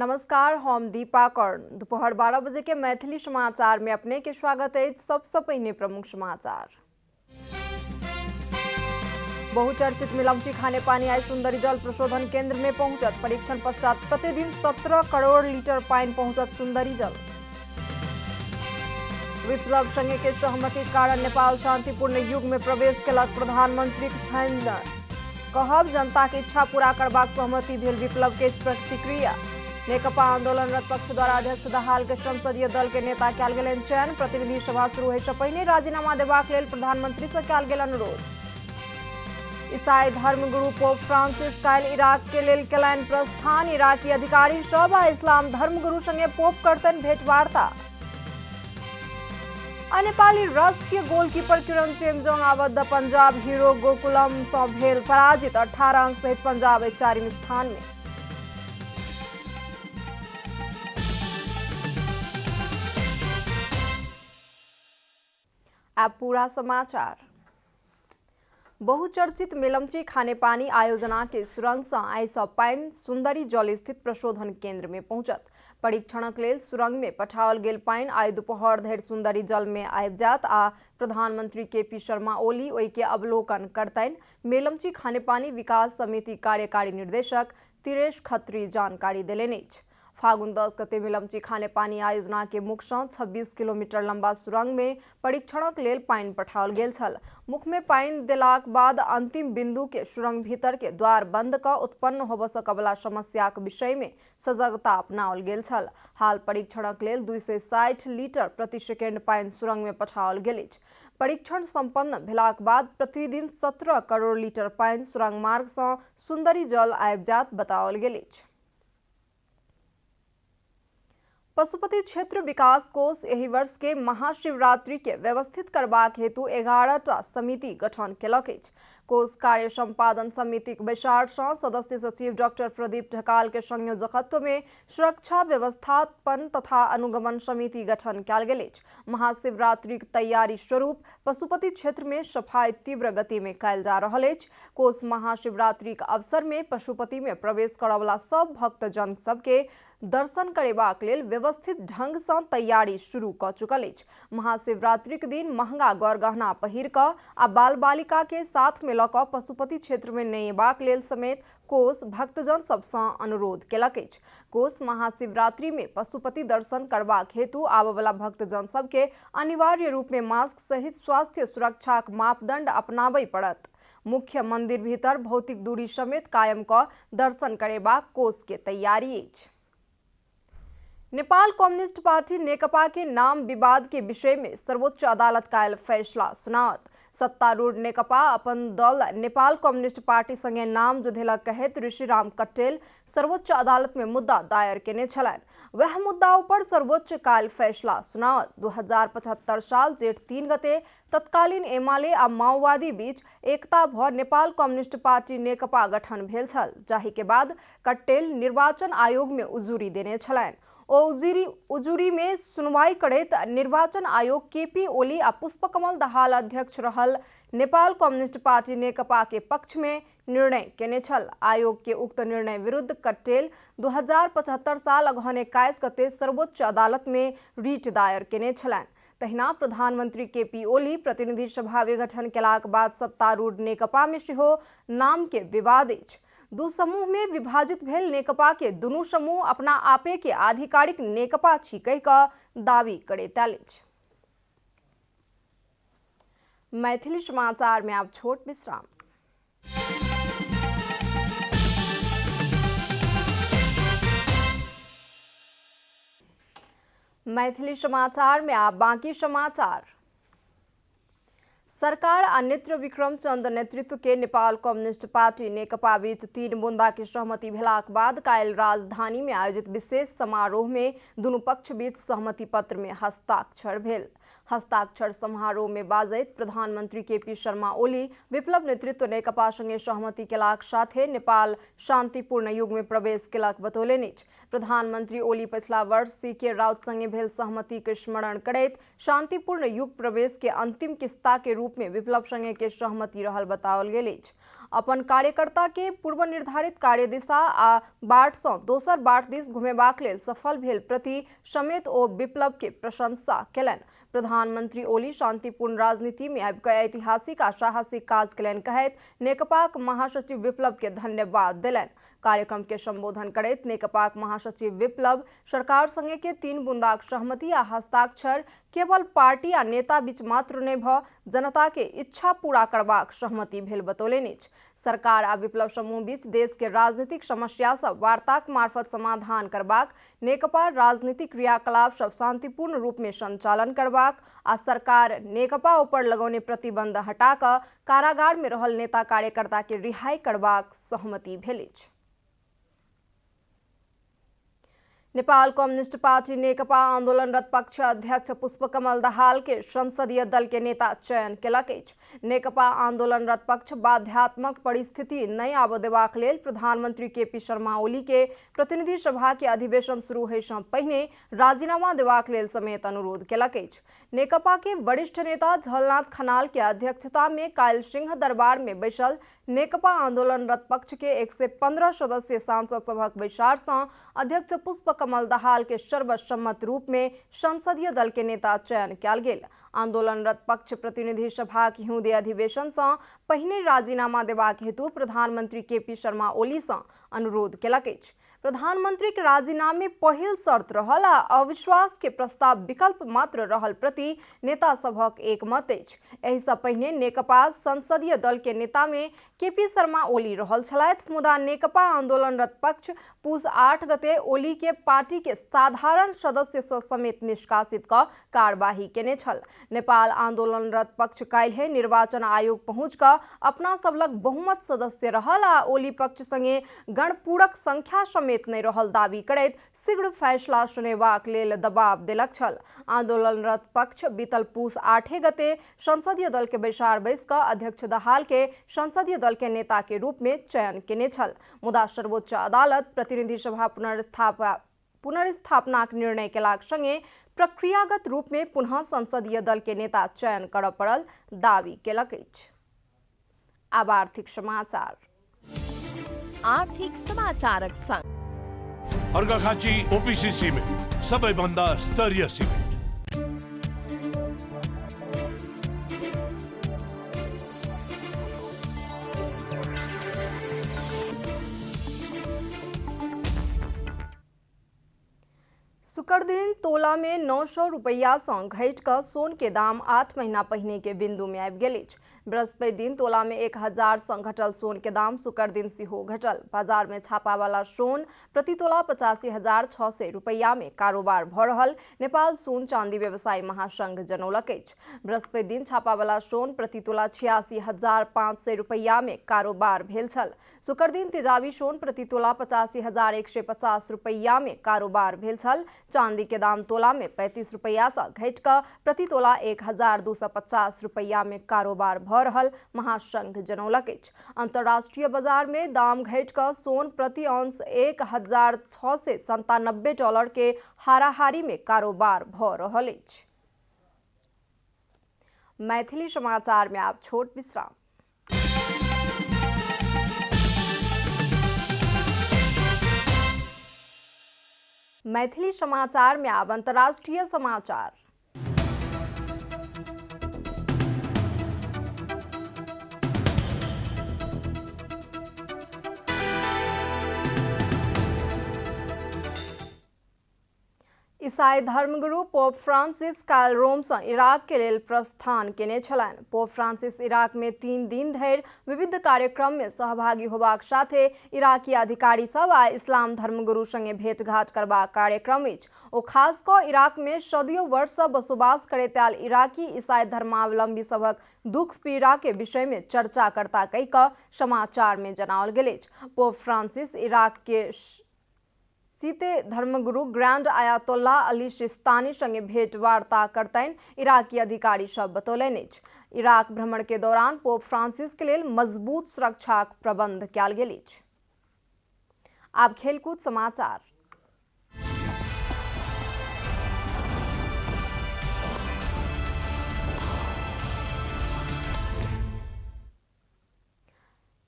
नमस्कार, हम दीपा कर्ण। दोपहर 12 बजे के मैथिली समाचार में अपने के स्वागत है। सबसे पहले प्रमुख समाचार। बहुचर्चित मिलमची खाने पानी आई सुंदरी जल प्रशोधन केंद्र में पहुंचत। परीक्षण पश्चात प्रतिदिन 17 करोड़ लीटर पानी पहुंचत सुंदरी जल। विप्लव संघ के सहमति कारण नेपाल शांतिपूर्ण युग में प्रवेश केलक। प्रधानमंत्री कहब जनता के इच्छा पूरा करबाक सहमति भेल। विप्लव के प्रतिक्रिया। नेकपा आंदोलनरत पक्ष द्वारा अध्यक्ष दाहाल के संसदीय दल के नेता कयल गेलनि चयन। प्रतिनिधि सभा शुरू होय सँ पहिने राजीनामा देबाक लेल प्रधानमंत्री सँ कयल गेल अनुरोध। ईसाई धर्मगुरु पोप फ्रांसिस काल्हि इराक के लेल केलनि प्रस्थान। इराकी अधिकारी सभ आ इस्लाम धर्मगुरु संगे पोप करतनि भेंटवार्ता। आ नेपाली राष्ट्रीय गोलकीपर किरण चेम्जोङ आबद्ध पंजाब हीरो गोकुलम सँ भेल पराजित। 18 अंक सहित पंजाब 4वीं स्थान में। अब पूरा समाचार। बहुचर्चित मिलमची खानेपानी आयोजना के सुरंग सँ आइ सँ पानि सुंदरी जल स्थित प्रशोधन केंद्र में पहुंचत। परीक्षणक लेल सुरंग में पठाओल गेल पानि आइ दुपहर धरि सुंदरी जल में आबि जायत आ प्रधानमंत्री के.पी. शर्मा ओली ओहि के अवलोकन करतनि। मेलमची खानेपानी विकास समिति कार्यकारी निर्देशक तिरेश खत्री जानकारी देलनि अछि। फागुन 10 गते मिलमची खानेपानी आयोजना के मुख सँ 26 किलोमीटर लंबा सुरंग में परीक्षणक लेल पानि पठाओल गेल छल। मुख में पानि देलाक बाद अंतिम बिंदु के सुरंग भीतर के द्वार बंद क उत्पन्न होबय सकबला समस्याक विषय में सजगता अपनाओल गेल छल। हाल परीक्षणक लेल 260 लीटर प्रति सेकेंड पानि सुरंग में पठाओल गेल अछि। परीक्षण संपन्न भेलाक बाद प्रतिदिन 17 करोड़ लीटर पानि सुरंग मार्ग सँ सुंदरी जल आबि जायत बताओल गेल अछि। पशुपति क्षेत्र विकास कोष एहि वर्ष के महाशिवरात्रि के व्यवस्थित करबाक हेतु 11टा समिति गठन केलक अछि। कोष कार्य संपादन समितिक बैसार सँ सदस्य सचिव डॉक्टर प्रदीप ढकाल के संयोजकत्व में सुरक्षा व्यवस्थापन तथा अनुगमन समिति गठन कयल गेल अछि। महाशिवरात्रिक तैयारी स्वरूप पशुपति क्षेत्र में सफाई तीव्र गति में कयल जा रहल अछि। कोष महाशिवरात्रिक अवसर में पशुपति में प्रवेश करयवला सब भक्तजन सबके दर्शन करेबाक लेल व्यवस्थित ढंग सँ तैयारी शुरू क चुकल अछि। महाशिवरात्रिक दिन महंगा गौर गहना पहिर क आ बाल बालिका के साथ में ल क पशुपति क्षेत्र में नहि एबाक लेल समेत कोष भक्तजन सब सँ अनुरोध केलक अछि। कोष महाशिवरात्रि में पशुपति दर्शन करबाक हेतु आबयवला भक्तजन सबके अनिवार्य रूप में मास्क सहित स्वास्थ्य सुरक्षाक मापदंड अपनाबय पड़त। मुख्य मंदिर भीतर भौतिक दूरी समेत कायम क दर्शन करेबाक कोष के तैयारी अछि। नेपाल कम्युनिस्ट पार्टी नेकपा के नाम विवाद के विषय में सर्वोच्च अदालत काल्हि फैसला सुनावत। सत्तारूढ़ नेकपा अपन दल नेपाल कम्युनिस्ट पार्टी संगे नाम जुधेलक कहैत ऋषिराम कट्टेल सर्वोच्च अदालत में मुद्दा दायर केने छलनि। वह मुद्दा पर सर्वोच्च काल्हि फैसला सुनावत। 2075 साल जेठ 3 गते तत्कालीन एमाले आ माओवादी बीच एकता भ नेपाल कम्युनिस्ट पार्टी नेकपा गठन भेल छल, जाहि के बाद कट्टेल निर्वाचन आयोग में उजुरी देने छलनि। ओ उजुरी में सुनवाई करैत निर्वाचन आयोग के.पी. ओली आ पुष्पकमल दाहाल अध्यक्ष रहल नेपाल कम्युनिस्ट पार्टी नेकपा के पक्ष में निर्णय केने छल। आयोग के उक्त निर्णय विरुद्ध कट्टेल 2075 साल अगहन 21 गते सर्वोच्च अदालत में रिट दायर केने छलनि। तहिना प्रधानमंत्री के.पी. ओली प्रतिनिधि सभा विघटन केलाक बाद सत्तारूढ़ नेकपा में सेहो नाम के विवाद अछि। दू समूह में विभाजित भेल नेकपा के दुनू समूह अपना आपे के आधिकारिक नेकपा छी कहि क दावी करैत अछि। मैथिली समाचार में आप छोट विश्राम। मैथिली समाचार में आप बाकी समाचार। सरकार आ नेत्र विक्रम चंद्र नेतृत्व के नेपाल कम्युनिस्ट पार्टी नेकपा बीच 3 बुंदा के सहमति भेलाक बाद काल्हि राजधानी में आयोजित विशेष समारोह में दुनू पक्ष बीच सहमति पत्र में हस्ताक्षर भेल। हस्ताक्षर समारोह में बाजैत प्रधानमंत्री के.पी. शर्मा ओली विप्लव नेतृत्व नेकपा संगे सहमति केलाक साथे नेपाल शांतिपूर्ण युग में प्रवेश केलक बतौलनि अछि। प्रधानमंत्री ओली पिछला वर्ष सी.के. राउत संगे भेल सहमति के स्मरण करैत शांतिपूर्ण युग प्रवेश के अंतिम किस्ता के रूप में विप्लव संगे के सहमति रहल बताओल गेल अछि। अपन कार्यकर्ता के पूर्व निर्धारित कार्य दिशा आ बाट सँ दोसर बाट दिस घुमेबाक लेल सफल भेल प्रति समेत ओ विप्लव के प्रशंसा केलनि। प्रधानमंत्री ओली शांतिपूर्ण राजनीति में आबि कऽ ऐतिहासिक आ साहसिक काज केलनि कहैत नेकपाक महासचिव विप्लव के धन्यवाद देलनि। कार्यक्रम के संबोधन करैत नेकपाक महासचिव विप्लव सरकार संगे के 3 बुंदाक सहमति आ हस्ताक्षर केवल पार्टी आ नेता बीच मात्र नहि भऽ जनता के इच्छा पूरा करबाक सहमति भेल बतौलनि अछि। सरकार आ विप्लव समूह बीच देश के राजनीतिक समस्या सब वार्ताक मार्फत समाधान करबाक, नेकपा राजनीतिक क्रियाकलाप सब शांतिपूर्ण रूप में संचालन करबाक आ सरकार नेकपा ऊपर लगौने प्रतिबंध हटा कऽ कारागार में रहल नेता कार्यकर्ता के रिहाई करबाक सहमति भेल अछि। नेपाल कम्युनिस्ट पार्टी नेकपा आंदोलनरत पक्ष अध्यक्ष पुष्पकमल दाहाल के संसदीय दल के नेता चयन केलक अछि। नेकपा आंदोलनरत पक्ष बाध्यात्मक परिस्थिति नहि आबऽ देबाक लेल प्रधानमंत्री केपी शर्मा ओली के प्रतिनिधि सभा के अधिवेशन शुरू होइ सँ पहिने राजीनामा देबाक लेल समेत अनुरोध केलक अछि। नेकपा के वरिष्ठ नेता झलनाथ खनाल के अध्यक्षता में काल्हि सिंह दरबार में बैसल नेकपा आंदोलनरत पक्ष के 115 सदस्यीय सांसद सभक बैसार सँ अध्यक्ष पुष्पकमल दाहाल के सर्वसम्मत रूप में संसदीय दल के नेता चयन कयल गेल। आंदोलनरत पक्ष प्रतिनिधि सभा के हिउँदे अधिवेशन सँ पहिने राजीनामा देबाक हेतु प्रधानमंत्री केपी शर्मा ओली सँ अनुरोध केलक अछि। प्रधानमंत्री के राजीनामे पहिल शर्त रहल आ अविश्वास के प्रस्ताव विकल्प मात्र रहल प्रति नेता सभक एकमत अछि। एहि सँ पहिने नेकपा संसदीय दल के नेता में केपी शर्मा ओली रहल छलथि, मुदा नेकपा आंदोलनरत पक्ष पूस 8 गते ओली के पार्टी के साधारण सदस्य सँ समेत निष्कासित कऽ कार्यवाही केने छल। नेपाल आंदोलनरत पक्ष काल्हि निर्वाचन आयोग पहुँच कऽ अपना सब लग बहुमत सदस्य रहल आ ओली पक्ष संगे गणपूरक संख्या समेत नहि रहल दावी करैत शीघ्र फैसला सुनेबाक लेल दबाव देलक छल। आंदोलनरत पक्ष बीतल पूस 8 गते संसदीय दल के बैसार बैस कऽ अध्यक्ष दाहाल के संसदीय दल के नेता के रूप में चयन केने छल, मुदा सर्वोच्च अदालत प्रतिनिधि सभा पुनर्स्थापनाक निर्णय केलाक संगे प्रक्रियागत रूप में पुनः संसदीय दल के नेता चयन करऽ पड़ल दावी केलक अछि। आब आर्थिक समाचारक संग अर्घाखाँची ओपीसी सिमेन्ट सबैभन्दा स्तरीय सिमेन्ट। शुक्र दिन तोला में 900 रुपया सँ घटि कऽ सोन के दाम 8 महीना पहिने के बिंदु में आबि गेल अछि। बृहस्पति दिन तोला में 1000 सँ घटल सोन के दाम शुक्र दिन सेहो घटल। बाजार में छापा वाला सोन प्रति तोला 85,600 रुपया में कारोबार भऽ रहल नेपाल सोन चांदी व्यवसायी महासंघ जनौलक अछि। बृहस्पति दिन छापा वाला सोन प्रति तोला 86,500 रुपया में कारोबार भेल छल। शुक्र दिन तेजाबी सोन प्रति तोला 85,150 रुपया में कारोबार भेल छल। चांदी के दाम तोला में 35 रुपया सँ घटि कऽ प्रति तोला 1,250 रुपया में कारोबार भऽ रहल महासंघ जनौलक अछि। अंतर्राष्ट्रीय बाजार में दाम घटि कऽ सोन प्रति औंस $1,697 के हाराहारी में कारोबार भऽ रहल अछि। मैथिली समाचार में आब छोट विश्राम। मैथिली समाचार में आब अंतर्राष्ट्रीय समाचार। ईसाई धर्मगुरु पोप फ्रांसिस काल्हि रोम सँ इराक के लेल प्रस्थान केने छलनि। पोप फ्रांसिस इराक में 3 दिन धरि विविध कार्यक्रम में सहभागी होबाक साथे इराकी अधिकारी सब आ इस्लाम धर्मगुरु संगे भेंटघाट करबाक कार्यक्रम अछि। ओ खास कऽ इराक में सदियों वर्ष सँ बसोबास करैत आयल इराकी ईसाई धर्मावलंबी सभक दुख पीड़ा के विषय में चर्चा करता कहि कऽ समाचार में जनाओल गेल अछि। पोप फ्रांसिस इराक के सीते धर्मगुरु ग्रैंड आयातोल्लाह अली सिस्तानी संगे भेंट वार्ता करतनि, इराकी अधिकारी सब बतौलनि अछि। इराक भ्रमण के दौरान पोप फ्रांसिस के लेल मजबूत सुरक्षाक प्रबंध कयल गेल अछि। आब खेलकूद समाचार।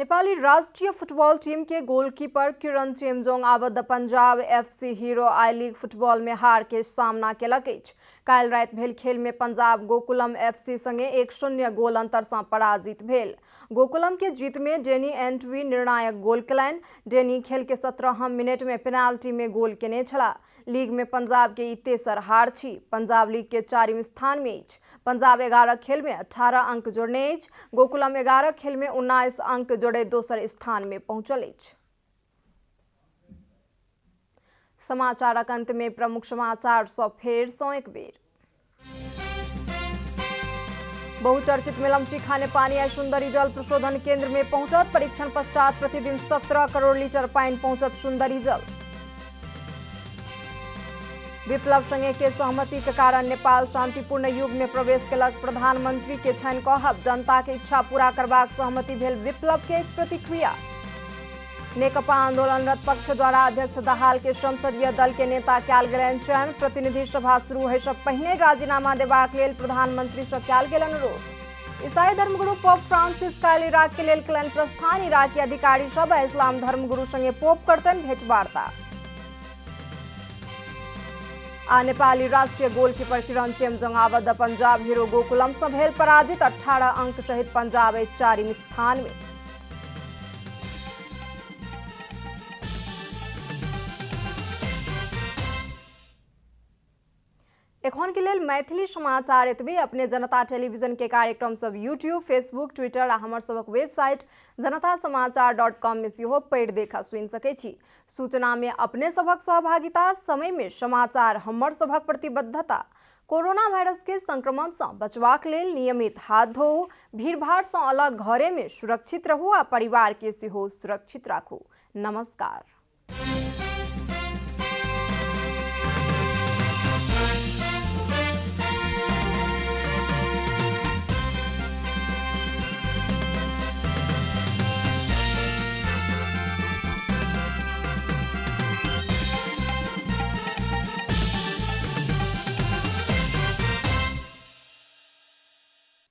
नेपाली राष्ट्रिय फुटबॉल टीम के गोलकीपर किरण चेम्जोङ आबद्ध पंजाब एफसी हीरो आई लीग फुटबॉल में हार के सामना केलक अछि। काल्हि राति भेल खेल में पंजाब गोकुलम एफसी संगे 1-0 गोल अंतर से पराजित भेल। गोकुलम के जीत में डेनी एंटवी निर्णायक गोल केलनि। डेनी खेल के 17 मिनट में पेनाल्टी में गोल केने छला। लीग में पंजाब के ई तेसर हार छी। पंजाब लीग के 4वीं स्थान में अछि। पंजाब 11 खेल में 18 अंक जोड़ने अछि। गोकुलम 11 खेल में 19 अंक जोड़े दोसर स्थान में पहुंचल अछि। समाचारक अंत में प्रमुख समाचार सँ फेर सँ एक बेर। बहुचर्चित मेलम्ची खाने पानी आ सुंदरी जल प्रशोधन केंद्र में पहुंचत। परीक्षण पश्चात प्रतिदिन 17 करोड़ लीटर पानी पहुंचत सुंदरी जल। विप्लव संगे के सहमति के कारण नेपाल शांतिपूर्ण युग में प्रवेश केलक। प्रधानमंत्री के छनि कहब जनता के इच्छा पूरा करबाक सहमति भेल। विप्लव के प्रतिक्रिया। नेकपा आंदोलनरत पक्ष द्वारा अध्यक्ष दाहाल के संसदीय दल के नेता कयल गेलनि चयन। प्रतिनिधि सभा शुरू होय सँ पहिने राजीनामा देबाक लेल प्रधानमंत्री सँ कयल गेल अनुरोध। ईसाई धर्मगुरु पोप फ्रांसिस काल्हि इराक के लेल केलनि प्रस्थान। इराकी अधिकारी सभ इस्लाम धर्मगुरु संगे पोप करतनि भेंटवार्ता। आ नेपाली राष्ट्रीय गोलकीपर किरण चेम्जोङ आबद्ध पंजाब हीरो गोकुलम सँ भेल पराजित। 18 अंक सहित पंजाब 4वीं स्थान में। एखन के लेल मैथिली समाचार एतबे। अपने जनता टेलीविजन के कार्यक्रम सब यूट्यूब, फेसबुक, ट्विटर आ हमर सबक वेबसाइट जनतासमाचार.com में सेहो पढ़ि देखा सुनि सकै छी। सूचना में अपने सबक सहभागिता, समय में समाचार हमर सबक प्रतिबद्धता। कोरोना वायरस के संक्रमण से बचबाक लेल नियमित हाथ धोऊ, भीड़भाड़ से अलग घरे में सुरक्षित रहू आ परिवार के सेहो सुरक्षित राखू। नमस्कार।